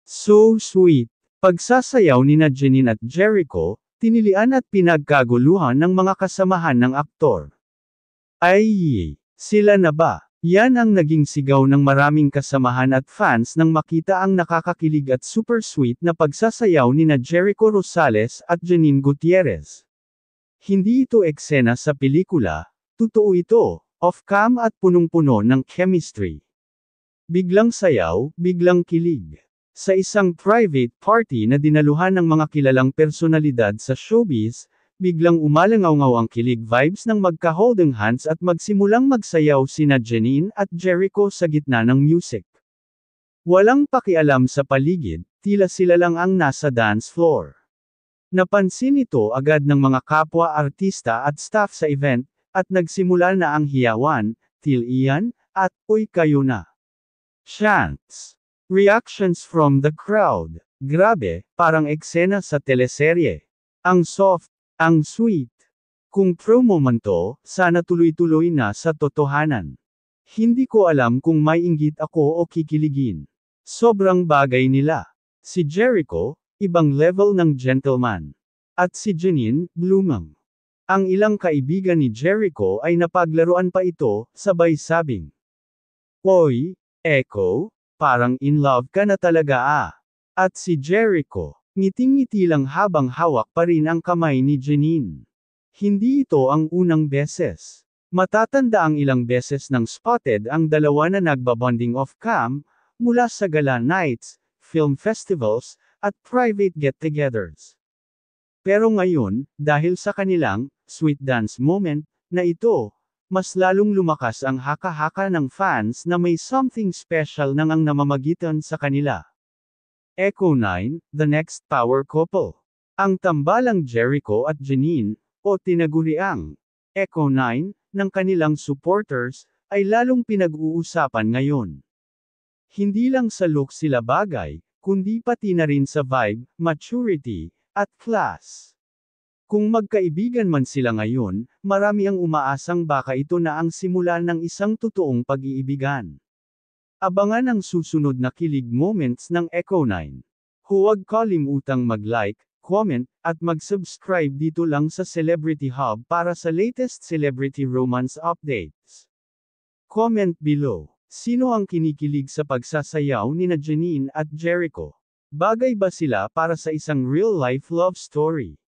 So sweet. Pagsasayaw nina Janine at Jericho, tinilian at pinagkaguluhan ng mga kasamahan ng aktor. Ay, sila na ba? Yan ang naging sigaw ng maraming kasamahan at fans nang makita ang nakakakilig at super sweet na pagsasayaw nina Jericho Rosales at Janine Gutierrez. Hindi ito eksena sa pelikula, totoo ito, off-cam at punong-puno ng chemistry. Biglang sayaw, biglang kilig. Sa isang private party na dinaluhan ng mga kilalang personalidad sa showbiz, biglang umalangaw-ngaw ang kilig vibes ng magka-holding hands at magsimulang magsayaw sina Janine at Jericho sa gitna ng music. Walang pakialam sa paligid, tila sila lang ang nasa dance floor. Napansin ito agad ng mga kapwa-artista at staff sa event, at nagsimula na ang hiyawan, tilian, at uy kayo na. Chants. Reactions from the crowd. Grabe, parang eksena sa teleserye. Ang soft, ang sweet. Kung promo man to, sana tuloy-tuloy na sa totohanan. Hindi ko alam kung may inggit ako o kikiligin. Sobrang bagay nila. Si Jericho, ibang level ng gentleman. At si Janine, blooming. Ang ilang kaibigan ni Jericho ay napaglaruan pa ito, sabay sabing, "Oy, Echo, parang in love ka na talaga ah." At si Jericho, ngiting-ngiti lang habang hawak pa rin ang kamay ni Janine. Hindi ito ang unang beses. Matatanda ang ilang beses nang spotted ang dalawa na nagbabonding off-cam, mula sa gala nights, film festivals, at private get-togethers. Pero ngayon, dahil sa kanilang sweet dance moment na ito, mas lalong lumakas ang haka-haka ng fans na may something special nang ang namamagitan sa kanila. Echo 9, the next power couple. Ang tambalang Jericho at Janine, o tinaguriang Echo 9, ng kanilang supporters, ay lalong pinag-uusapan ngayon. Hindi lang sa look sila bagay, kundi pati na rin sa vibe, maturity, at class. Kung magkaibigan man sila ngayon, marami ang umaasang baka ito na ang simula ng isang totoong pag-iibigan. Abangan ang susunod na kilig moments ng Echo 9. Huwag kalimutang mag-like, comment, at mag-subscribe dito lang sa Celebrity Hub para sa latest celebrity romance updates. Comment below. Sino ang kinikilig sa pagsasayaw nina Janine at Jericho? Bagay ba sila para sa isang real-life love story?